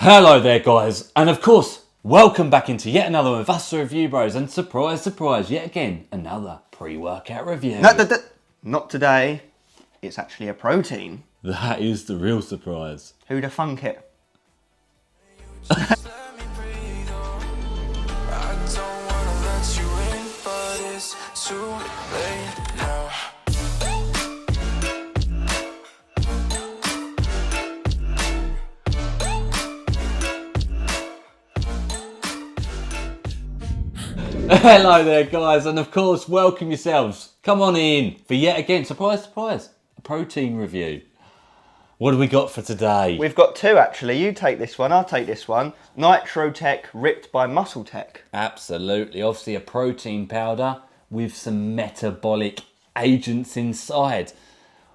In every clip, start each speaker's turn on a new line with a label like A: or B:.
A: Hello there guys, and of course, welcome back into yet another one of us, the Review Bros, and surprise, surprise, yet again, another pre-workout review.
B: Not today, it's actually a protein.
A: That is the real surprise.
B: Who'd have thunk it?
A: Hello there guys, and of course, welcome yourselves. Come on in for yet again, surprise, surprise, a protein review. What do we got for today?
B: We've got two actually. You take this one, I'll take this one. NITROTECH Ripped by Muscletech.
A: Absolutely, obviously a protein powder with some metabolic agents inside.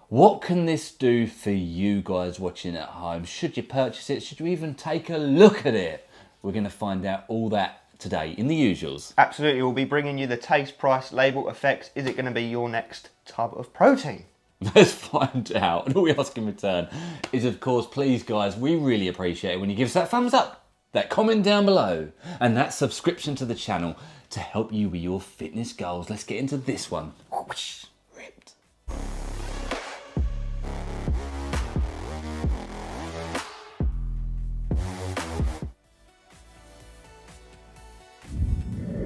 A: What can this do for you guys watching at home? Should you purchase it? Should you even take a look at it? We're going to find out all that today in the usuals.
B: Absolutely, we'll be bringing you the taste, price, label, effects. Is it going to be your next tub of protein?
A: Let's find out. And all we ask in return is, of course, please guys, we really appreciate it when you give us that thumbs up, that comment down below, and that subscription to the channel to help you with your fitness goals. Let's get into this one. Ripped.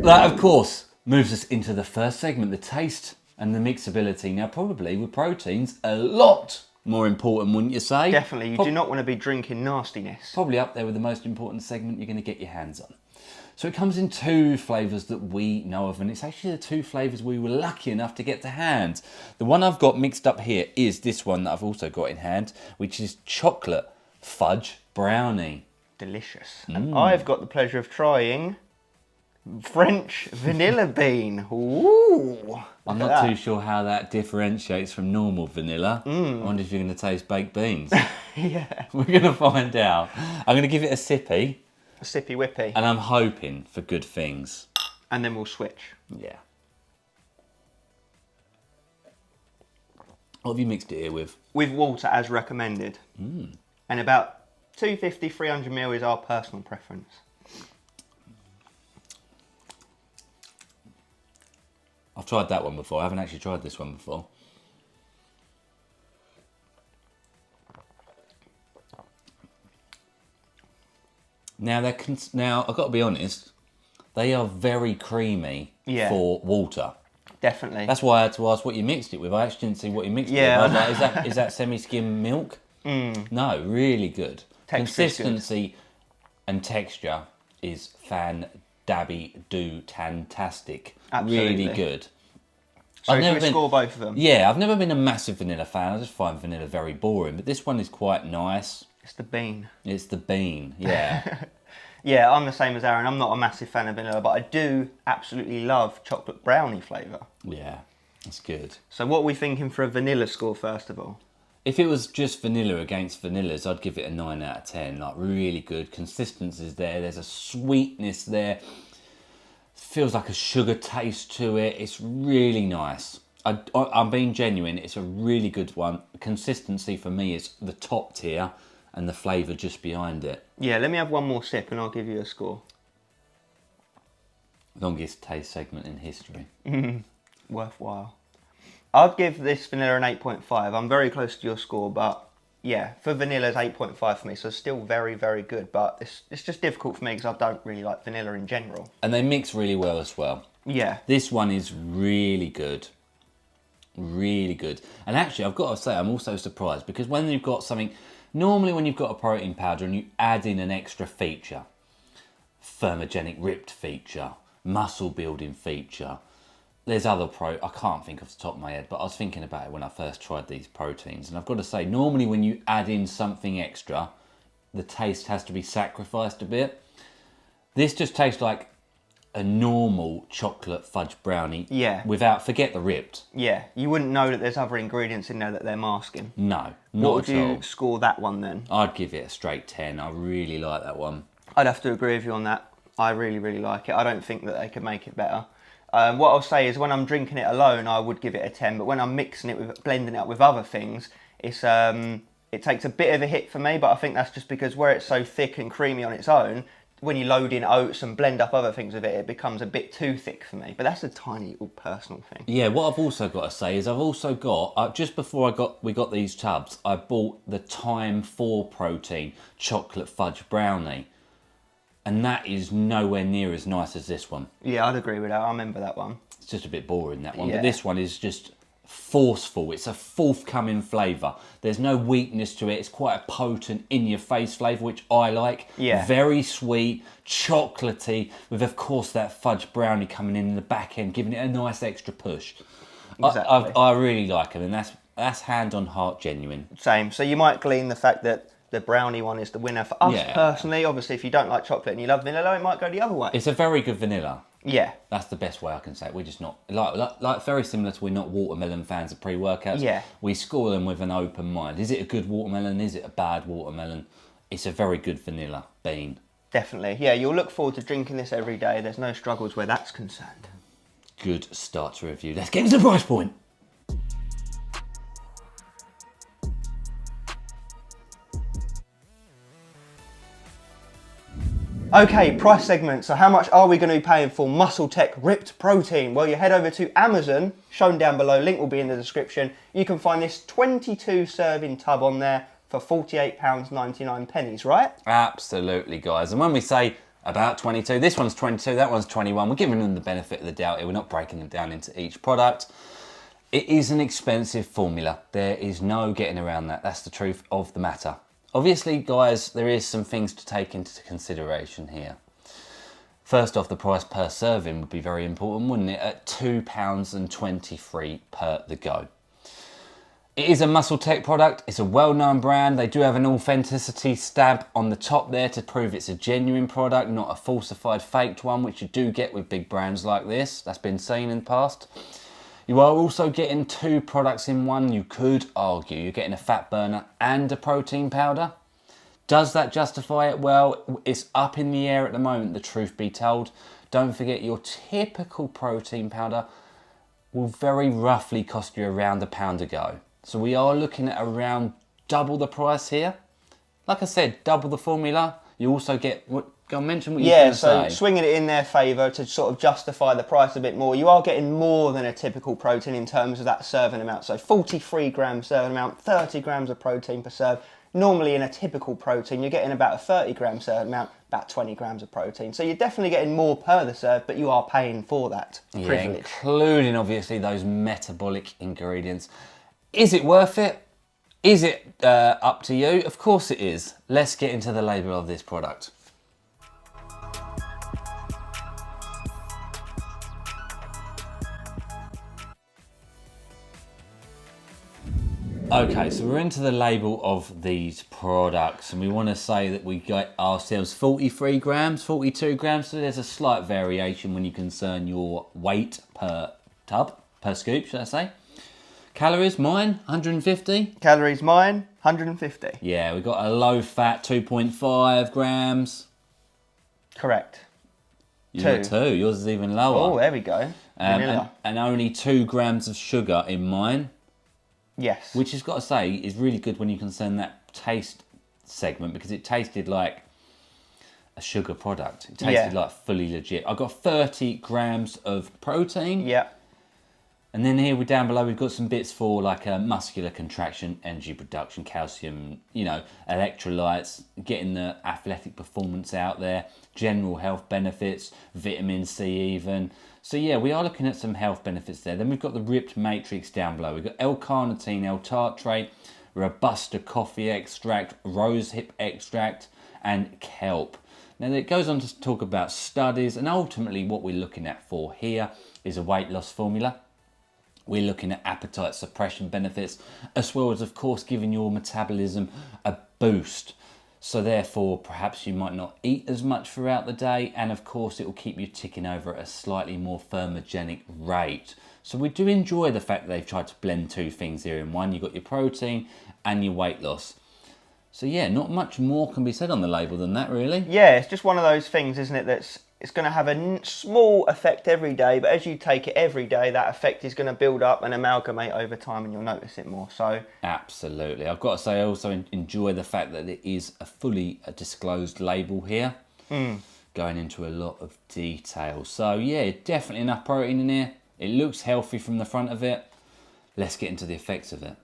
A: That, of course, moves us into the first segment, the taste and the mixability. Now, probably with proteins, a lot more important, wouldn't you say?
B: Definitely, you do not want to be drinking nastiness.
A: Probably up there with the most important segment you're going to get your hands on. So it comes in two flavours that we know of, and it's actually the two flavours we were lucky enough to get to hand. The one I've got mixed up here is this one that I've also got in hand, which is chocolate fudge brownie.
B: Delicious. And I've got the pleasure of trying French vanilla bean. Ooh,
A: I'm not too sure how that differentiates from normal vanilla. I wonder if you're going to taste baked beans.
B: Yeah.
A: We're going to find out. I'm going to give it a sippy.
B: A sippy whippy.
A: And I'm hoping for good things.
B: And then we'll switch.
A: Yeah. What have you mixed it here with?
B: With water as recommended. And about 250, 300 ml is our personal preference.
A: I've tried that one before. I haven't actually tried this one before. Now I've got to be honest, they are very creamy for water.
B: Definitely.
A: That's why I had to ask what you mixed it with. I actually didn't see what you mixed it with. I was like, is that semi-skim milk? No, really good. Consistency and texture is fantastic.
B: Absolutely.
A: Really good.
B: So we score both of them?
A: Yeah, I've never been a massive vanilla fan. I just find vanilla very boring. But this one is quite nice.
B: It's the bean.
A: It's the bean, yeah.
B: Yeah, I'm the same as Aaron. I'm not a massive fan of vanilla, but I do absolutely love chocolate brownie flavour.
A: Yeah, that's good.
B: So what are we thinking for a vanilla score, first of all?
A: If it was just vanilla against vanillas, I'd give it a 9 out of 10. Like, really good. Consistency's there. There's a sweetness there. Feels like a sugar taste to it. It's really nice. I'm being genuine. It's a really good one. Consistency for me is the top tier and the flavour just behind it.
B: Yeah, let me have one more sip and I'll give you a score.
A: Longest taste segment in history.
B: Worthwhile. I'd give this vanilla an 8.5. I'm very close to your score, but yeah, for vanilla it's 8.5 for me, so it's still very, very good. But it's just difficult for me because I don't really like vanilla in general. And
A: they mix really well as well.
B: Yeah.
A: This one is really good. Really good. And actually, I've got to say, I'm also surprised because when you've got something... Normally when you've got a protein powder and you add in an extra feature, thermogenic ripped feature, muscle building feature, there's other I can't think off the top of my head, but I was thinking about it when I first tried these proteins. And I've got to say, normally when you add in something extra, the taste has to be sacrificed a bit. This just tastes like a normal chocolate fudge brownie.
B: Yeah.
A: Forget the ripped.
B: Yeah, you wouldn't know that there's other ingredients in there that they're masking.
A: No, not
B: What would
A: at all.
B: you score that one then?
A: I'd give it a straight 10. I really like that one.
B: I'd have to agree with you on that. I really, really like it. I don't think that they could make it better. What I'll say is when I'm drinking it alone, I would give it a 10. But when I'm mixing it with, blending it up with other things, it's it takes a bit of a hit for me, but I think that's just because where it's so thick and creamy on its own, when you load in oats and blend up other things with it, it becomes a bit too thick for me. But that's a tiny little personal thing.
A: Yeah, what I've also got to say is I've also got, just before we got these tubs, I bought the Time 4 Protein Chocolate Fudge Brownie. And that is nowhere near as nice as this one.
B: Yeah, I'd agree with that. I remember that one.
A: It's just a bit boring, that one.
B: Yeah.
A: But this one is just forceful. It's a forthcoming flavour. There's no weakness to it. It's quite a potent, in-your-face flavour, which I like.
B: Yeah.
A: Very sweet, chocolatey, with, of course, that fudge brownie coming in the back end, giving it a nice extra push.
B: Exactly.
A: I really like it, and that's hand on heart genuine.
B: Same. So you might glean the fact that the brownie one is the winner for us personally. Obviously, if you don't like chocolate and you love vanilla, it might go the other way.
A: It's a very good vanilla.
B: Yeah.
A: That's the best way I can say it. We're just not, like very similar to we're not watermelon fans of pre-workouts.
B: Yeah.
A: We score them with an open mind. Is it a good watermelon? Is it a bad watermelon? It's a very good vanilla bean.
B: Definitely. Yeah, you'll look forward to drinking this every day. There's no struggles where that's concerned.
A: Good start to review. Let's get into the price point.
B: Okay, price segment. So how much are we going to be paying for Muscletech Ripped Protein? Well, you head over to Amazon, shown down below, link will be in the description. You can find this 22 serving tub on there for £48.99, right?
A: Absolutely, guys. And when we say about 22, this one's 22, that one's 21, we're giving them the benefit of the doubt here. We're not breaking them down into each product. It is an expensive formula. There is no getting around that. That's the truth of the matter. Obviously, guys, there is some things to take into consideration here. First off, the price per serving would be very important, wouldn't it? At £2.23 per the go. It is a Muscletech product. It's a well-known brand. They do have an authenticity stamp on the top there to prove it's a genuine product, not a falsified, faked one, which you do get with big brands like this. That's been seen in the past. You are also getting two products in one. You could argue you're getting a fat burner and a protein powder. Does that justify it? Well, it's up in the air at the moment, the truth be told. Don't forget, your typical protein powder will very roughly cost you around £1 a go. So we are looking at around double the price here. Like I said, double the formula. You also get, go mention what you're going to say.
B: Yeah, so swinging it in their favour to sort of justify the price a bit more. You are getting more than a typical protein in terms of that serving amount. So 43 grams serving amount, 30 grams of protein per serve. Normally in a typical protein, you're getting about a 30 gram serving amount, about 20 grams of protein. So you're definitely getting more per the serve, but you are paying for that privilege.
A: Including obviously those metabolic ingredients. Is it worth it? Is it up to you? Of course it is. Let's get into the label of this product. Okay, so we're into the label of these products, and we want to say that we got ourselves 43 grams, 42 grams, so there's a slight variation when you concern your weight per tub, per scoop, should I say. Calories, mine, 150.
B: Calories, mine, 150.
A: Yeah, we got a low fat, 2.5 grams.
B: Correct.
A: You got 2, yours is even lower.
B: Oh, there we go.
A: And only 2 grams of sugar in mine.
B: Yes.
A: Which has got to say is really good when you concern that taste segment, because it tasted like a sugar product. It tasted like fully legit. I got 30 grams of protein.
B: Yeah.
A: And then here down below we've got some bits for like muscular contraction, energy production, calcium, you know, electrolytes, getting the athletic performance out there, general health benefits, vitamin C even. So yeah, we are looking at some health benefits there. Then we've got the ripped matrix down below. We've got L-carnitine, L-tartrate, Robusta coffee extract, rosehip extract, and kelp. Now it goes on to talk about studies, and ultimately what we're looking at for here is a weight loss formula. We're looking at appetite suppression benefits, as well as, of course, giving your metabolism a boost. So therefore, perhaps you might not eat as much throughout the day, and of course, it will keep you ticking over at a slightly more thermogenic rate. So we do enjoy the fact that they've tried to blend two things here in one. You've got your protein and your weight loss. So yeah, not much more can be said on the label than that, really.
B: Yeah, it's just one of those things, isn't it, that's it's going to have a small effect every day, but as you take it every day, that effect is going to build up and amalgamate over time, and you'll notice it more. So
A: absolutely, I've got to say, I also enjoy the fact that it is a fully disclosed label here, going into a lot of detail. So yeah, definitely enough protein in here. It looks healthy from the front of it. Let's get into the effects of it.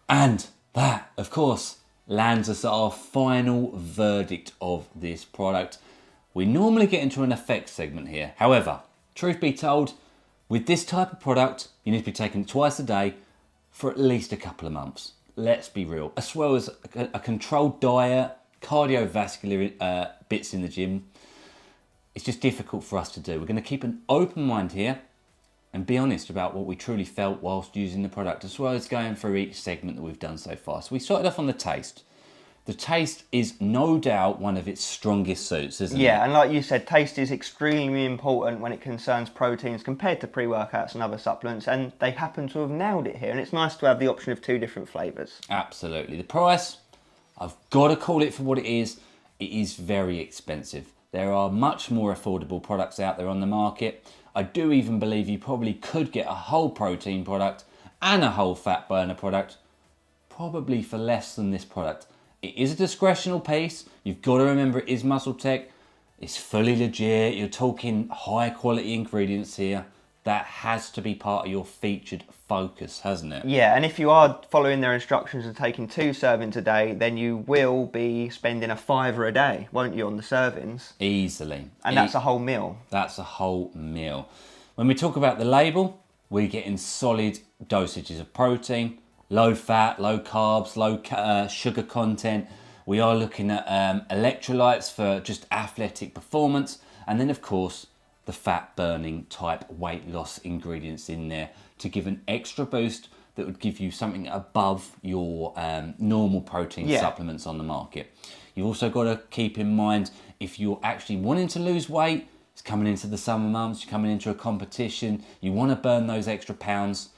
A: And that, of course, lands us at our final verdict of this product. We normally get into an effects segment here. However, truth be told, with this type of product, you need to be taking it twice a day for at least a couple of months. Let's be real. As well as a controlled diet, cardiovascular bits in the gym. It's just difficult for us to do. We're going to keep an open mind here and be honest about what we truly felt whilst using the product, as well as going through each segment that we've done so far. So we started off on the taste. The taste is no doubt one of its strongest suits, isn't it?
B: Yeah, and like you said, taste is extremely important when it concerns proteins compared to pre-workouts and other supplements, and they happen to have nailed it here, and it's nice to have the option of 2 different flavours.
A: Absolutely. The price, I've got to call it for what it is very expensive. There are much more affordable products out there on the market. I do even believe you probably could get a whole protein product and a whole fat burner product, probably for less than this product. It is a discretional piece. You've got to remember it is Muscletech. It's fully legit. You're talking high quality ingredients here. That has to be part of your featured focus, hasn't it?
B: Yeah, and if you are following their instructions and taking 2 servings a day, then you will be spending a £5 a day, won't you, on the servings?
A: Easily.
B: And that's a whole meal.
A: That's a whole meal. When we talk about the label, we're getting solid dosages of protein, low fat, low carbs, low sugar content. We are looking at electrolytes for just athletic performance. And then, of course, the fat burning type weight loss ingredients in there to give an extra boost that would give you something above your normal protein supplements on the market. You've also got to keep in mind, if you're actually wanting to lose weight, it's coming into the summer months, you're coming into a competition, you want to burn those extra pounds,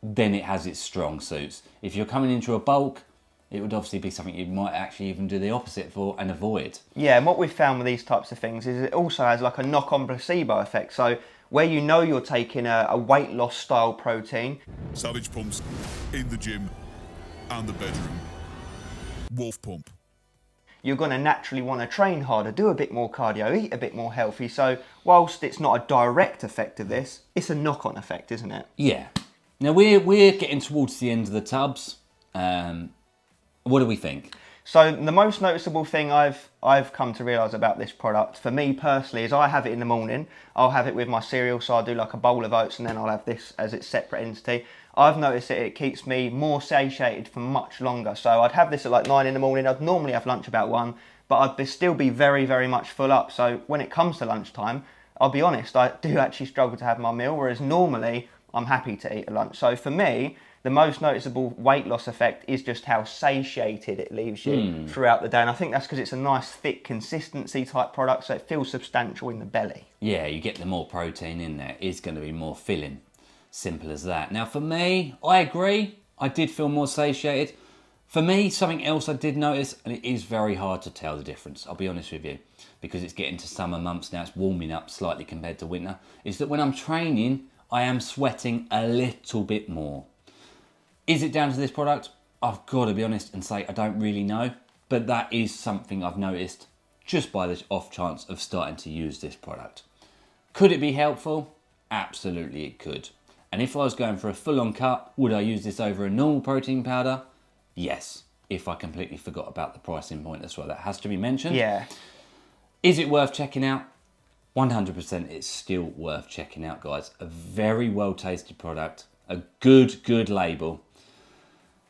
A: then it has its strong suits. If you're coming into a bulk, it would obviously be something you might actually even do the opposite for and avoid.
B: Yeah, and what we've found with these types of things is it also has like a knock-on placebo effect. So where you know you're taking a weight loss style protein.
C: Savage pumps in the gym and the bedroom. Wolf pump.
B: You're going to naturally want to train harder, do a bit more cardio, eat a bit more healthy. So whilst it's not a direct effect of this, it's a knock-on effect, isn't it?
A: Yeah. Now we're getting towards the end of the tubs. What do we think?
B: So the most noticeable thing I've come to realise about this product, for me personally, is I have it in the morning. I'll have it with my cereal, so I'll do like a bowl of oats and then I'll have this as its separate entity. I've noticed that it keeps me more satiated for much longer. So I'd have this at like 9 in the morning. I'd normally have lunch about 1, but I'd still be very, very much full up. So when it comes to lunchtime, I'll be honest, I do actually struggle to have my meal, whereas normally I'm happy to eat a lunch. So for me, the most noticeable weight loss effect is just how satiated it leaves you throughout the day. And I think that's because it's a nice, thick, consistency type product, so it feels substantial in the belly.
A: Yeah, you get the more protein in there. It's going to be more filling. Simple as that. Now for me, I agree. I did feel more satiated. For me, something else I did notice, and it is very hard to tell the difference, I'll be honest with you, because it's getting to summer months now, it's warming up slightly compared to winter, is that when I'm training, I am sweating a little bit more. Is it down to this product? I've got to be honest and say I don't really know, but that is something I've noticed just by the off chance of starting to use this product. Could it be helpful? Absolutely it could. And if I was going for a full-on cut, would I use this over a normal protein powder? Yes, if I completely forgot about the pricing point as well. That has to be mentioned.
B: Yeah.
A: Is it worth checking out? 100% it's still worth checking out, guys. A very well-tasted product, a good label.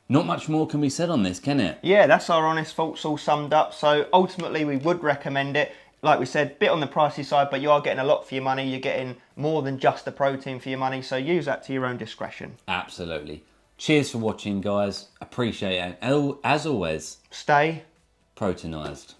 A: Not much more can be said on this, can it?
B: Yeah, that's our honest thoughts all summed up. So ultimately we would recommend it. Like we said, bit on the pricey side, but you are getting a lot for your money. You're getting more than just the protein for your money. So use that to your own discretion.
A: Absolutely. Cheers for watching, guys. Appreciate it. And as always,
B: Stay
A: proteinised.